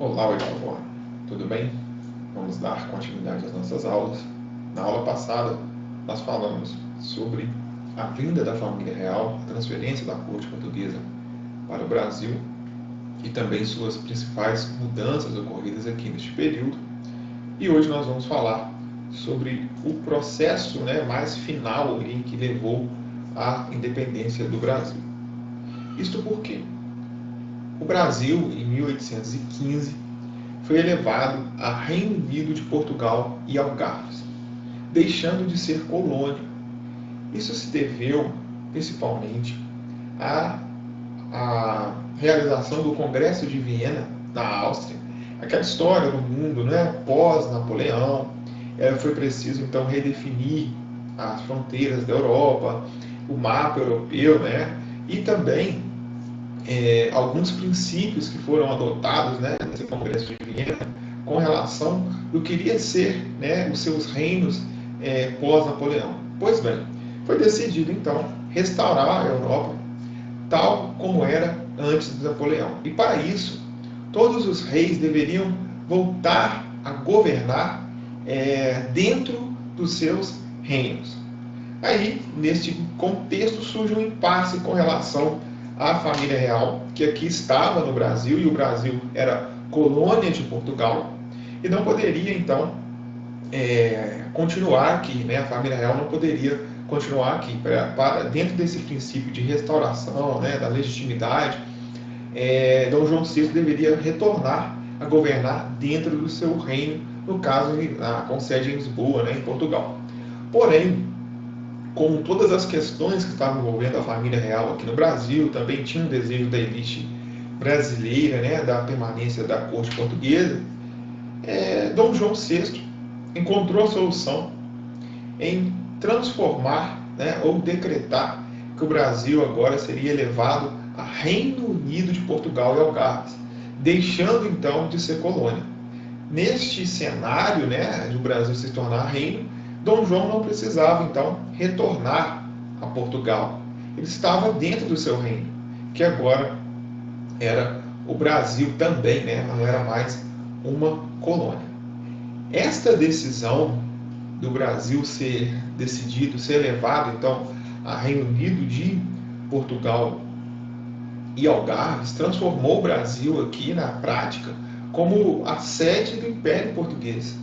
Olá, oitavo ano. Tudo bem? Vamos dar continuidade às nossas aulas. Na aula passada, nós falamos sobre a vinda da família real, a transferência da corte portuguesa para o Brasil e também suas principais mudanças ocorridas aqui neste período. E hoje nós vamos falar sobre o processo mais final ali, que levou à independência do Brasil. Isto porque o Brasil, em 1815, foi elevado a Reino Unido de Portugal e Algarves, deixando de ser colônia. Isso se deveu, principalmente, à realização do Congresso de Viena, na Áustria. Aquela história do mundo, pós-Napoleão, foi preciso, então, redefinir as fronteiras da Europa, o mapa europeu, e também alguns princípios que foram adotados nesse Congresso de Viena com relação do que iria ser os seus reinos pós-Napoleão. Pois bem, foi decidido então restaurar a Europa tal como era antes de Napoleão. E para isso, todos os reis deveriam voltar a governar dentro dos seus reinos. Aí, neste contexto, surge um impasse com relação à família real, que aqui estava no Brasil, e o Brasil era colônia de Portugal, e não poderia, então, continuar aqui, a família real não poderia continuar aqui. Dentro desse princípio de restauração, da legitimidade, Dom João VI deveria retornar a governar dentro do seu reino, no caso, com sede em Lisboa, em Portugal. Porém, como todas as questões que estavam envolvendo a família real aqui no Brasil, também tinha um desejo da elite brasileira, da permanência da corte portuguesa, Dom João VI encontrou a solução em transformar, ou decretar que o Brasil agora seria elevado a Reino Unido de Portugal e Algarves, deixando então de ser colônia. Neste cenário, de o Brasil se tornar reino, Dom João não precisava, então, retornar a Portugal. Ele estava dentro do seu reino, que agora era o Brasil também, não era mais uma colônia. Esta decisão do Brasil ser elevado, então, a Reino Unido de Portugal e Algarves, transformou o Brasil aqui, na prática, como a sede do Império Português,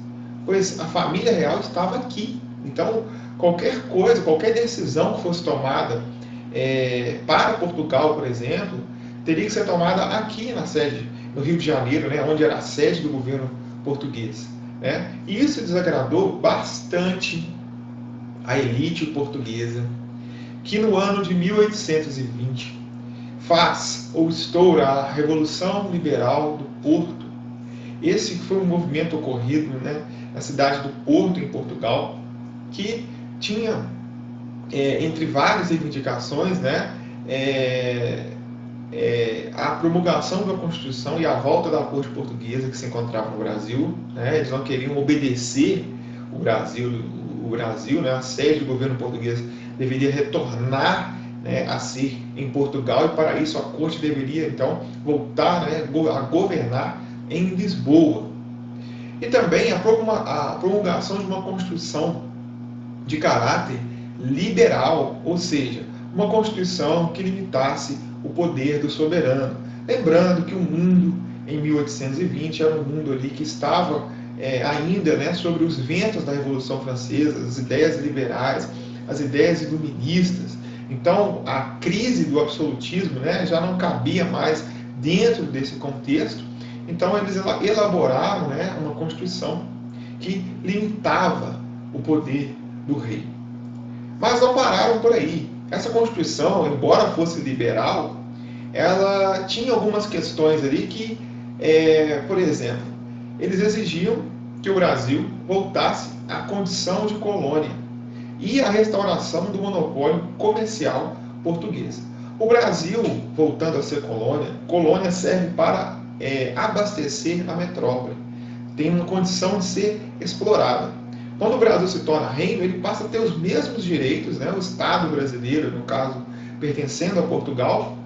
pois a família real estava aqui. Então, qualquer coisa, qualquer decisão que fosse tomada para Portugal, por exemplo, teria que ser tomada aqui na sede, no Rio de Janeiro, onde era a sede do governo português. E isso desagradou bastante a elite portuguesa, que no ano de 1820 faz ou estoura a Revolução Liberal do Porto. Esse foi um movimento ocorrido na cidade do Porto, em Portugal, que tinha, entre várias reivindicações, a promulgação da Constituição e a volta da corte portuguesa que se encontrava no Brasil. Eles não queriam obedecer o Brasil, a sede do governo português deveria retornar a ser em Portugal, e para isso a corte deveria então voltar a governar em Lisboa. E também a promulgação de uma Constituição de caráter liberal, ou seja, uma Constituição que limitasse o poder do soberano. Lembrando que o mundo, em 1820, era um mundo ali que estava ainda sobre os ventos da Revolução Francesa, as ideias liberais, as ideias iluministas. Então, a crise do absolutismo já não cabia mais dentro desse contexto. Então, eles elaboraram uma Constituição que limitava o poder do rei. Mas não pararam por aí. Essa Constituição, embora fosse liberal, ela tinha algumas questões ali que, por exemplo, eles exigiam que o Brasil voltasse à condição de colônia e a restauração do monopólio comercial português. O Brasil, voltando a ser colônia serve para abastecer a metrópole, tem uma condição de ser explorada. Quando o Brasil se torna reino, ele passa a ter os mesmos direitos, o Estado brasileiro, no caso, pertencendo a Portugal,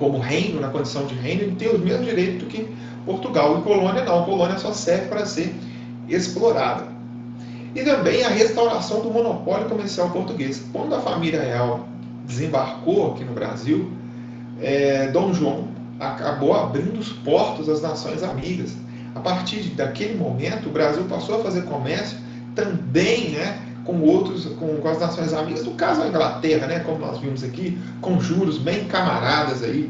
como reino, na condição de reino, ele tem os mesmos direitos do que Portugal. E colônia não, colônia só serve para ser explorada. E também a restauração do monopólio comercial português. Quando a família real desembarcou aqui no Brasil, Dom João acabou abrindo os portos às nações amigas. A partir daquele momento, o Brasil passou a fazer comércio também, né, com as nações amigas, no caso a Inglaterra, né, como nós vimos aqui, com juros bem camaradas aí,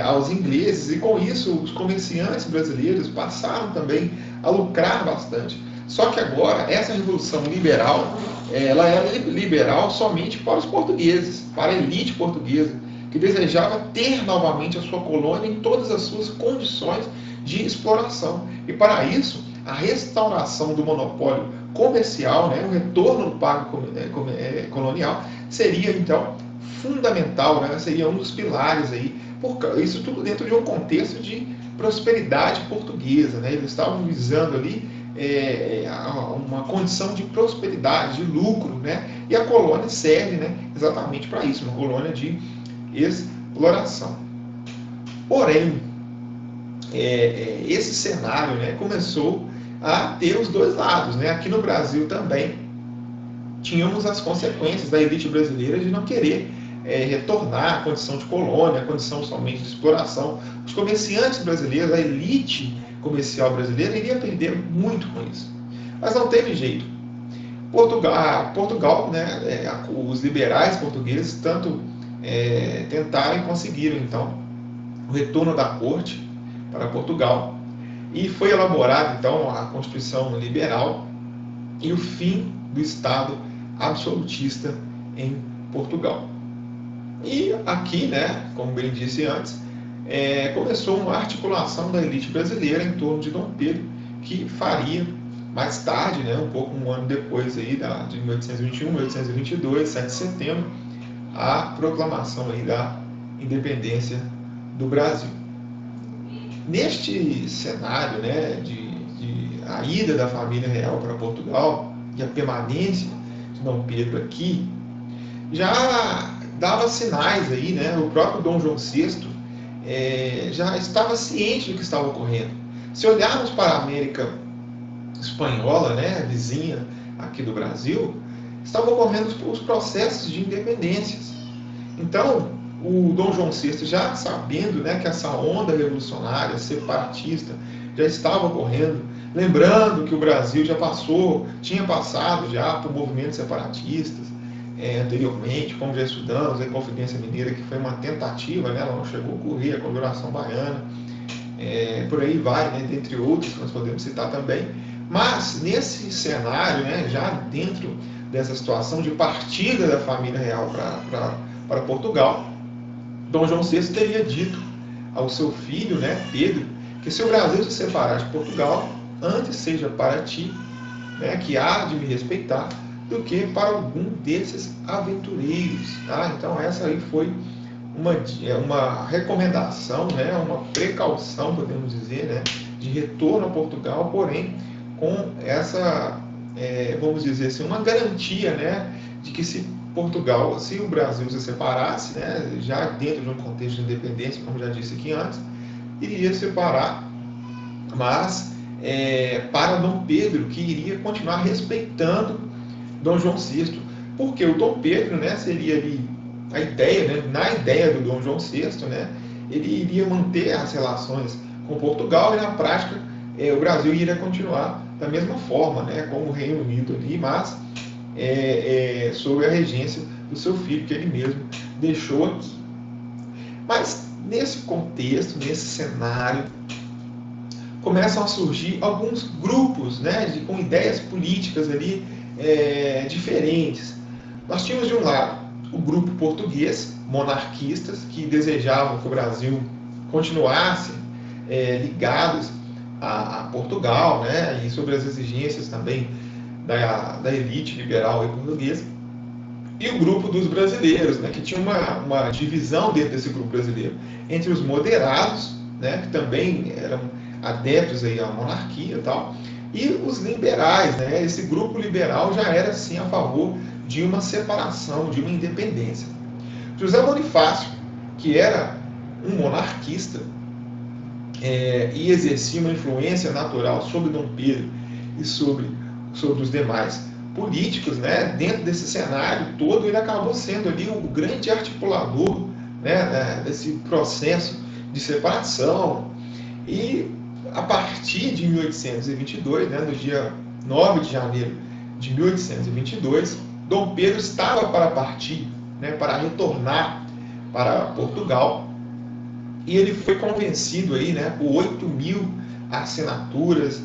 aos ingleses, e com isso os comerciantes brasileiros passaram também a lucrar bastante. Só que agora, essa revolução liberal, ela era liberal somente para os portugueses, para a elite portuguesa, que desejava ter novamente a sua colônia em todas as suas condições de exploração. E para isso, a restauração do monopólio comercial, né, o retorno do pago colonial, seria então fundamental, né, seria um dos pilares aí, isso tudo dentro de um contexto de prosperidade portuguesa, né, eles estavam visando ali uma condição de prosperidade, de lucro, né, e a colônia serve, né, exatamente para isso, uma colônia de exploração. Porém, esse cenário, né, começou a ter os dois lados, né? Aqui no Brasil também tínhamos as consequências da elite brasileira de não querer retornar à condição de colônia, à condição somente de exploração. Os comerciantes brasileiros, a elite comercial brasileira, iria perder muito com isso. Mas não teve jeito. Portugal, né, os liberais portugueses tanto tentaram e conseguiram, então, o retorno da corte para Portugal, e foi elaborada então a Constituição Liberal e o fim do Estado absolutista em Portugal. E aqui, né, como bem disse antes, começou uma articulação da elite brasileira em torno de Dom Pedro, que faria mais tarde, né, um ano depois aí de 1821, 1822, 7 de setembro, a proclamação aí da independência do Brasil. Neste cenário, né, de a ida da família real para Portugal e a permanência de Dom Pedro aqui, já dava sinais aí, né, o próprio Dom João VI já estava ciente do que estava ocorrendo. Se olharmos para a América espanhola, né, vizinha aqui do Brasil, estavam ocorrendo os processos de independências. Então, o Dom João VI, já sabendo, né, que essa onda revolucionária, separatista, já estava ocorrendo, lembrando que o Brasil tinha passado já por movimentos separatistas anteriormente, como já estudamos, a Inconfidência Mineira, que foi uma tentativa, né, ela não chegou a ocorrer, a Confederação Baiana, por aí vai, né, dentre outros que nós podemos citar também. Mas, nesse cenário, né, já dentro dessa situação de partida da família real para Portugal, Dom João VI teria dito ao seu filho, né, Pedro, que se o Brasil se separar de Portugal, antes seja para ti, né, que há de me respeitar, do que para algum desses aventureiros. Tá? Então essa aí foi uma recomendação, né, uma precaução, podemos dizer, né, de retorno a Portugal, porém com essa, vamos dizer assim, uma garantia, né, de que se o Brasil se separasse, né, já dentro de um contexto de independência, como já disse aqui antes, iria separar, mas para Dom Pedro, que iria continuar respeitando Dom João VI, porque o Dom Pedro, né, seria ali a ideia, né, na ideia do Dom João VI, né, ele iria manter as relações com Portugal e na prática o Brasil iria continuar da mesma forma, né, como o Reino Unido ali, mas sob a regência do seu filho, que ele mesmo deixou aqui. Mas nesse contexto, nesse cenário, começam a surgir alguns grupos, né, com ideias políticas ali diferentes. Nós tínhamos de um lado o grupo português, monarquistas, que desejavam que o Brasil continuasse ligados a Portugal, né, e sobre as exigências também da elite liberal e portuguesa, e o grupo dos brasileiros, né, que tinha uma divisão dentro desse grupo brasileiro entre os moderados, né, que também eram adeptos aí à monarquia e tal, e os liberais, né, esse grupo liberal já era sim a favor de uma separação, de uma independência. José Bonifácio, que era um monarquista, e exercia uma influência natural sobre Dom Pedro e sobre os demais políticos, né? Dentro desse cenário todo, ele acabou sendo ali o grande articulador, né, desse processo de separação. E a partir de 1822, né, no dia 9 de janeiro de 1822, Dom Pedro estava para partir, né, para retornar para Portugal, e ele foi convencido aí, né, por 8.000 assinaturas,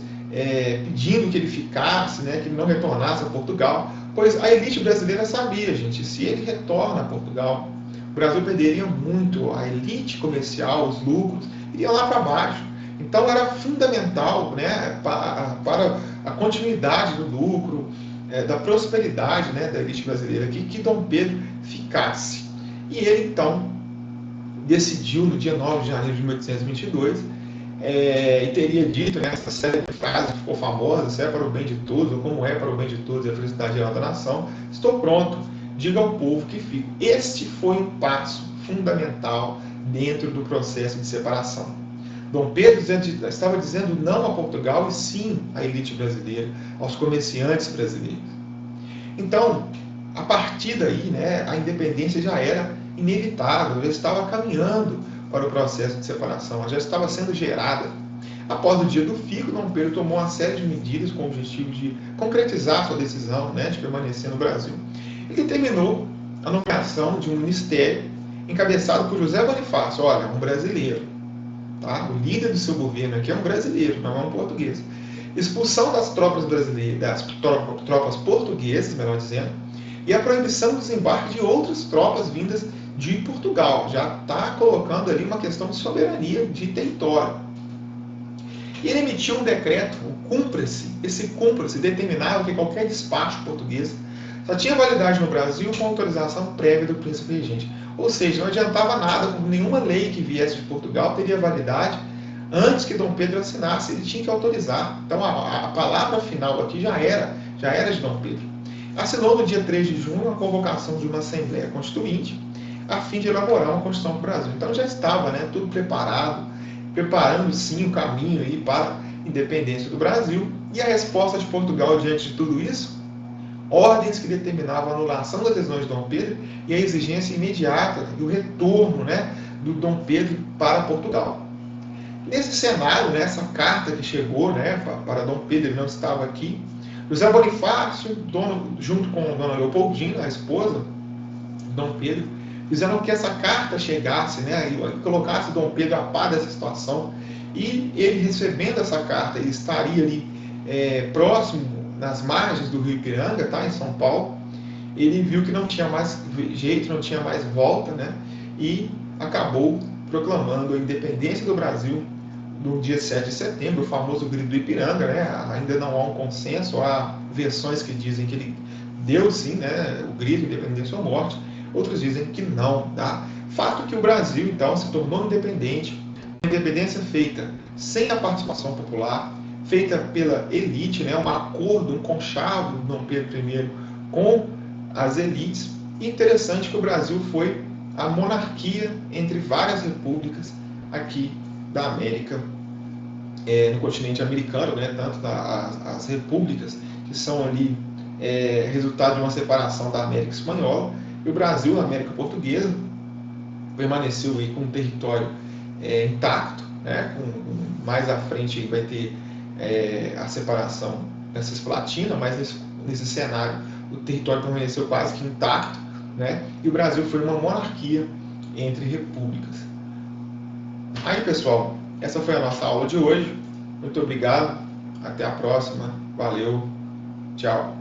pedindo que ele ficasse, né, que ele não retornasse a Portugal, pois a elite brasileira sabia, gente, se ele retorna a Portugal, o Brasil perderia muito, a elite comercial, os lucros, iriam lá para baixo. Então era fundamental, né, para a continuidade do lucro, da prosperidade, né, da elite brasileira, que Dom Pedro ficasse. E ele então decidiu no dia 9 de janeiro de 1822, e teria dito, né, essa série de frases que ficou famosa: se é para o bem de todos, ou como é para o bem de todos e a felicidade geral da nação, estou pronto, diga ao povo que fico. Este foi um passo fundamental dentro do processo de separação. Dom Pedro estava dizendo não a Portugal e sim à elite brasileira, aos comerciantes brasileiros. Então, a partir daí, né, a independência já era inevitável, já estava caminhando para o processo de separação, ela já estava sendo gerada. Após o dia do fico, Dom Pedro tomou uma série de medidas com o objetivo de concretizar sua decisão, né, de permanecer no Brasil. Ele determinou a nomeação de um ministério encabeçado por José Bonifácio, olha, um brasileiro. Tá? O líder do seu governo aqui é um brasileiro, não é um português. Expulsão das tropas brasileiras, das tropas portuguesas, melhor dizendo, e a proibição do desembarque de outras tropas vindas de Portugal. Já está colocando ali uma questão de soberania de território. E ele emitiu um decreto, o cúmplice. Esse cúmplice determinava que qualquer despacho português só tinha validade no Brasil com autorização prévia do príncipe regente. Ou seja, não adiantava nada, nenhuma lei que viesse de Portugal teria validade antes que Dom Pedro assinasse, ele tinha que autorizar. Então a palavra final aqui já era de Dom Pedro. Assinou no dia 3 de junho a convocação de uma Assembleia Constituinte a fim de elaborar uma Constituição para o Brasil. Então já estava, né, tudo preparado, preparando sim o caminho aí para a independência do Brasil. E a resposta de Portugal diante de tudo isso? Ordens que determinavam a anulação das decisões de Dom Pedro e a exigência imediata e o retorno, né, do Dom Pedro para Portugal. Nesse cenário, né, essa carta que chegou, né, para Dom Pedro, ele não estava aqui, José Bonifácio, junto com Dona Leopoldina, a esposa de Dom Pedro, fizeram que essa carta chegasse, né, e colocasse Dom Pedro a par dessa situação. E ele, recebendo essa carta, ele estaria ali próximo, nas margens do rio Ipiranga, tá, em São Paulo. Ele viu que não tinha mais jeito, não tinha mais volta, né, e acabou proclamando a independência do Brasil no dia 7 de setembro, o famoso grito do Ipiranga, né? Ainda não há um consenso, há versões que dizem que ele deu sim, né, o grito de independência ou morte, outros dizem que não. Tá? Fato que o Brasil, então, se tornou independente, uma independência feita sem a participação popular, feita pela elite, né, um acordo, um conchavo de Dom Pedro I com as elites. E interessante que o Brasil foi a monarquia entre várias repúblicas aqui da América, no continente americano, né, tanto as repúblicas que são ali resultado de uma separação da América Espanhola, e o Brasil, a América Portuguesa, permaneceu aí com um território intacto, né, mais à frente vai ter a separação da Cisplatina, mas nesse cenário o território permaneceu quase que intacto, né, e o Brasil foi uma monarquia entre repúblicas. Aí, pessoal, essa foi a nossa aula de hoje. Muito obrigado. Até a próxima. Valeu. Tchau.